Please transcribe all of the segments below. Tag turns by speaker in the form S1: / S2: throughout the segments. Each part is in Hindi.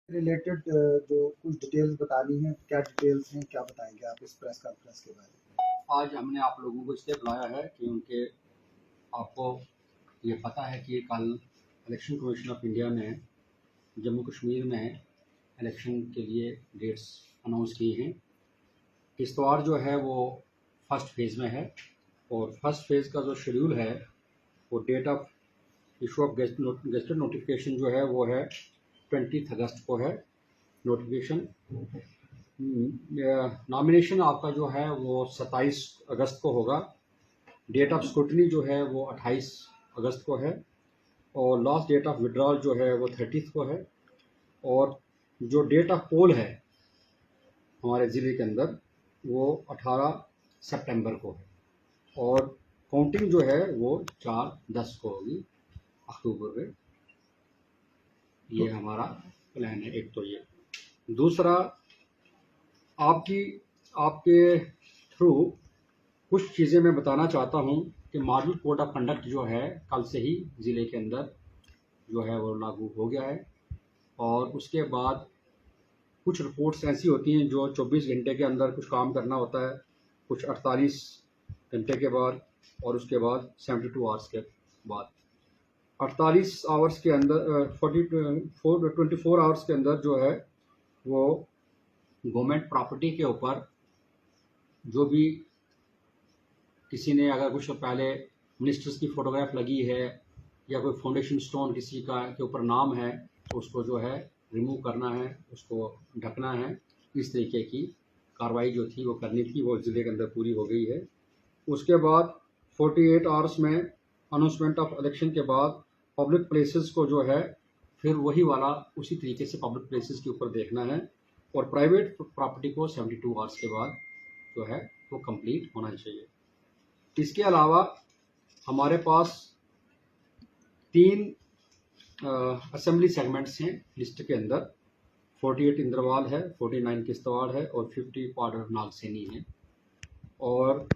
S1: रिलेटेड जो कुछ डिटेल्स बतानी है, क्या डिटेल्स हैं, क्या बताएंगे आप इस प्रेस कॉन्फ्रेंस के बारे में?
S2: आज हमने आप लोगों को इसलिए बुलाया है कि आपको ये पता है कि कल इलेक्शन कमीशन ऑफ इंडिया ने जम्मू कश्मीर में इलेक्शन के लिए डेट्स अनाउंस की हैं। इस्तवार जो है वो फर्स्ट फेज़ में है और फर्स्ट फेज़ का जो शेड्यूल है वो date of issue of gazetted notification जो है वो है 20 अगस्त को है नोटिफिकेशन। नॉमिनेशन आपका जो है वो 27 अगस्त को होगा। डेट ऑफ स्क्रूटनी जो है वो 28 अगस्त को है और लास्ट डेट ऑफ विड्रॉल जो है वो 30 को है और जो डेट ऑफ पोल है हमारे ज़िले के अंदर वो 18 सितंबर को है और काउंटिंग जो है वो 4-10 को होगी अक्टूबर में। ये हमारा प्लान है। एक तो ये, दूसरा आपके थ्रू कुछ चीज़ें मैं बताना चाहता हूँ कि मॉडल कोड ऑफ कंडक्ट जो है कल से ही ज़िले के अंदर जो है वो लागू हो गया है और उसके बाद कुछ रिपोर्ट्स ऐसी होती हैं जो 24 घंटे के अंदर कुछ काम करना होता है, कुछ 48 घंटे के बाद और उसके बाद 72 आवर्स के बाद। 48 आवर्स के अंदर 24 आवर्स के अंदर जो है वो गवर्नमेंट प्रॉपर्टी के ऊपर जो भी किसी ने अगर कुछ पहले मिनिस्टर्स की फ़ोटोग्राफ लगी है या कोई फाउंडेशन स्टोन किसी का के ऊपर नाम है तो उसको जो है रिमूव करना है, उसको ढकना है। इस तरीके की कार्रवाई जो थी वो करनी थी, वो ज़िले के अंदर पूरी हो गई है। उसके बाद 48 आवर्स में अनाउंसमेंट ऑफ इलेक्शन के बाद पब्लिक प्लेसेस को जो है फिर वही वाला उसी तरीके से पब्लिक प्लेसेस के ऊपर देखना है और प्राइवेट प्रॉपर्टी को 72 आवर्स के बाद जो है वो कंप्लीट होना चाहिए। इसके अलावा हमारे पास 3 असेंबली सेगमेंट्स हैं लिस्ट के अंदर। 48 इंद्रवाल है, 49 किश्तवाड़ है और 50 पाउडर नागसैनी है और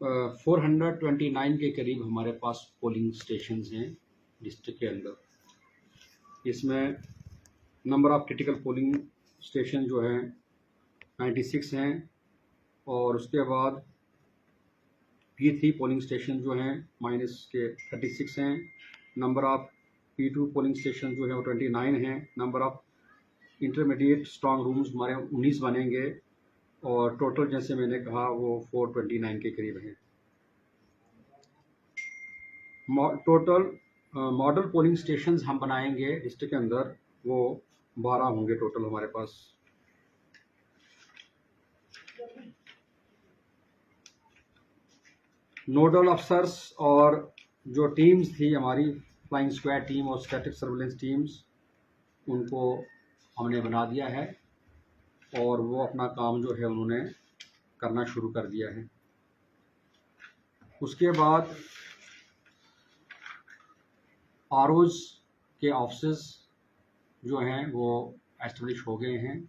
S2: 429 के करीब हमारे पास पोलिंग स्टेशंस हैं डिस्ट्रिक्ट के अंदर। इसमें number of critical polling station जो हैं 96 हैं और उसके बाद P3 पोलिंग स्टेशन जो हैं माइनस के 36 हैं। Number of P2 polling station जो है वो 29 हैं। Number of intermediate strong rooms हमारे 19 बनेंगे और टोटल जैसे मैंने कहा वो 429 के करीब हैं। टोटल मॉडल पोलिंग स्टेशंस हम बनाएंगे डिस्ट्रिक्ट के अंदर वो 12 होंगे टोटल हमारे पास। नोडल अफसर्स और जो टीम्स थी हमारी फ्लाइंग स्क्वाड टीम और स्टैटिक सर्विलेंस टीम्स, उनको हमने बना दिया है और वो अपना काम जो है उन्होंने करना शुरू कर दिया है। उसके बाद आरओज़ के ऑफिस जो हैं वो एस्टेब्लिश हो गए हैं।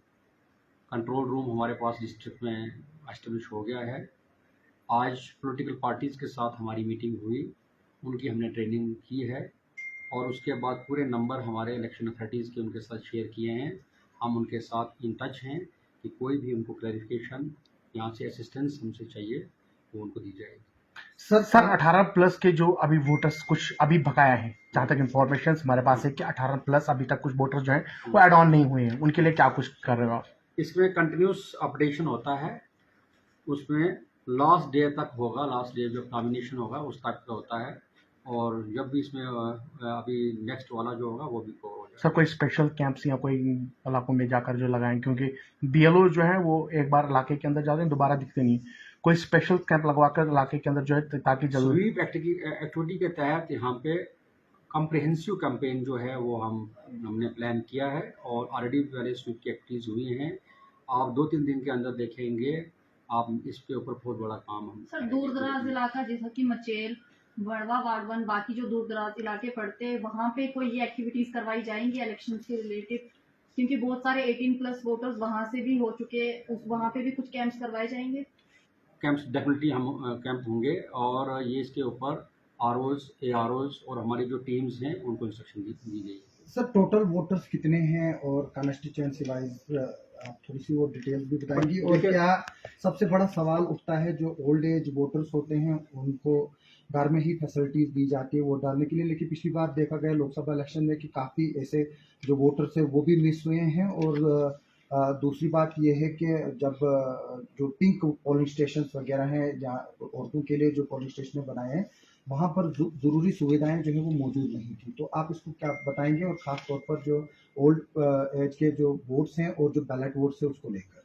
S2: कंट्रोल रूम हमारे पास डिस्ट्रिक्ट में एस्टेब्लिश हो गया है। आज पॉलिटिकल पार्टीज़ के साथ हमारी मीटिंग हुई, उनकी हमने ट्रेनिंग की है और उसके बाद पूरे नंबर हमारे इलेक्शन अथॉरिटीज़ के उनके साथ शेयर किए हैं। हम उनके साथ इन टच हैं कि कोई भी उनको क्लैरिफिकेशन यहाँ से असिस्टेंस हमसे चाहिए वो उनको दी जाएगी।
S3: सर 18 प्लस के जो अभी वोटर्स कुछ अभी बकाया है, जहाँ तक इन्फॉर्मेशन हमारे पास है कि 18 प्लस अभी तक कुछ वोटर्स जो हैं वो ऐड ऑन नहीं हुए हैं, उनके लिए क्या कुछ कर रहे हो आप?
S2: इसमें कंटिन्यूस अपडेशन होता है, उसमें लास्ट डे तक होगा, लास्ट डे जो नॉमिनेशन होगा उस तक का होता है और जब भी इसमें अभी नेक्स्ट वाला जो होगा वो भी कवर हो जाएगा।
S3: सर कोई स्पेशल कैंप्स या कोई इलाकों में जाकर जो लगाएं, क्योंकि बीएलओ जो है वो एक बार इलाके के अंदर जाते हैं दोबारा दिखते नहीं, कोई स्पेशल कैंप लगवाकर इलाके के अंदर जो है ताकि जल्द
S2: स्वीप एक्टिविटी के तहत यहाँ पे कम्प्रिहेंसिव कैंपेन जो है वो हमने प्लान किया है और ऑलरेडी पहले स्वीप की एक्टिविटीज़ हुई हैं। आप 2-3 दिन के अंदर देखेंगे आप इसके ऊपर बहुत बड़ा काम हम
S4: सर दूर दराज इलाका जैसा कि मचेल, बड़वा, वार्ड 1, बाकी जो दूर दराज इलाके पड़ते हैं वहाँ पे कोई ये एक्टिविटीज करवाई जाएंगी इलेक्शन से रिलेटेड, क्योंकि बहुत सारे 18 प्लस वोटर्स वहाँ से भी हो चुके हैं, वहाँ पे भी कुछ कैंप्स करवाए जाएंगे?
S2: कैंप्स डेफिनेटली हम कैंप होंगे और ये इसके ऊपर आरओज़, एआरओज़ और हमारी जो टीम्स हैं उनको इंस्ट्रक्शन दी गई है।
S1: सर टोटल वोटर्स कितने हैं और कॉन्स्टिट्यूएंसी वाइज आप थोड़ी सी वो डिटेल्स भी बताएंगी। और
S2: देखिए-
S1: क्या सबसे बड़ा सवाल उठता है जो ओल्ड एज वोटर्स होते हैं उनको घर में ही फैसिलिटीज दी जाती है वोट डालने के लिए, लेकिन पिछली बार देखा गया लोकसभा इलेक्शन में कि काफ़ी ऐसे जो वोटर्स है वो भी मिस हुए हैं। और दूसरी बात ये है कि जब जो पिंक पोलिंग स्टेशन वगैरह हैं जहाँ औरतों के लिए जो पोलिंग स्टेशन बनाए हैं वहाँ पर ज़रूरी सुविधाएं जो है वो मौजूद नहीं थी। तो आप इसको क्या बताएंगे और ख़ास तौर पर जो ओल्ड एज के जो वोट्स हैं और जो बैलेट वोट्स है उसको लेकर।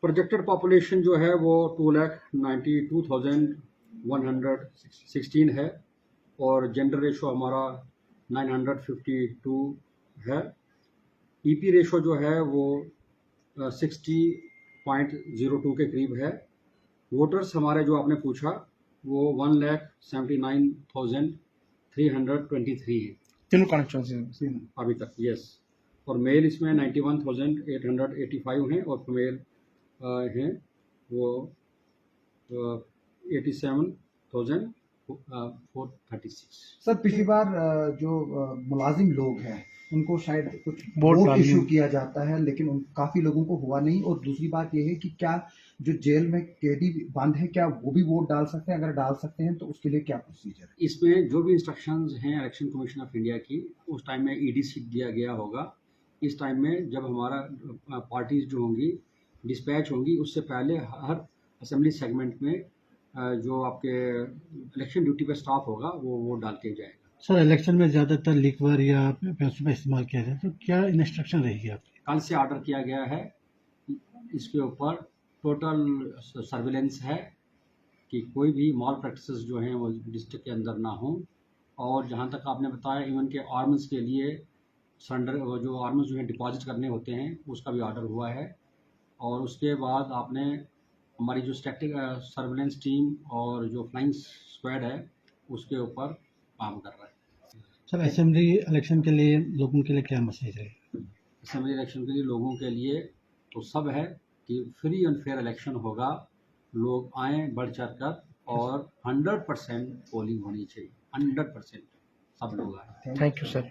S2: प्रोजेक्टेड पॉपुलेशन जो है वो 2,92,116 है और जेंडर रेशो हमारा 952 है। ईपी रेशो जो है वो 60.02 के करीब है। वोटर्स हमारे जो आपने पूछा वो 1,79,323 है
S3: तीनों कॉन्स्टिट्यूंसी में
S2: अभी तक। यस, और मेल इसमें 91,885 हैं और फीमेल हैं वो 87,436।
S1: सर पिछली बार जो मुलाजिम लोग हैं उनको शायद कुछ
S3: वोट
S1: वोट
S3: डालने
S1: इशू किया जाता है लेकिन काफ़ी लोगों को हुआ नहीं। और दूसरी बात ये है कि क्या जो जेल में कैदी बंद है क्या वो भी वोट डाल सकते हैं, अगर डाल सकते हैं तो उसके लिए क्या प्रोसीजर है।
S2: इसमें जो भी इंस्ट्रक्शंस हैं इलेक्शन कमीशन ऑफ इंडिया की उस टाइम में ईडीसी दिया गया होगा। इस टाइम में जब हमारा पार्टीज जो होंगी डिस्पैच होंगी उससे पहले हर असेंबली सेगमेंट में जो आपके इलेक्शन ड्यूटी पे स्टाफ होगा वो वोट डाल के जाएगा।
S5: सर इलेक्शन में ज़्यादातर लिक्वर या पैसों का इस्तेमाल किया जाए तो क्या इंस्ट्रक्शन रहेगी आपकी?
S2: कल से ऑर्डर किया गया है, इसके ऊपर टोटल सर्विलेंस है कि कोई भी मॉल प्रैक्टिसेस जो हैं वो डिस्ट्रिक्ट के अंदर ना हो। और जहाँ तक आपने बताया इवन के आर्म्स के लिए सरेंडर जो आर्म्स जो हैं डिपॉजिट करने होते हैं उसका भी ऑर्डर हुआ है। और उसके बाद आपने हमारी जो स्टैटिक सर्विलेंस टीम और जो फ्लाइंग स्क्वाड है उसके ऊपर काम कर रहा है।
S5: सर असेंबली इलेक्शन के लिए लोगों के लिए क्या मैसेज है?
S2: असेंबली इलेक्शन के लिए लोगों के लिए तो सब है कि फ्री एंड फेयर इलेक्शन होगा, लोग आएँ बढ़ चढ़ कर और 100% पोलिंग होनी चाहिए। 100% सब लोग आए।
S3: Thank you sir.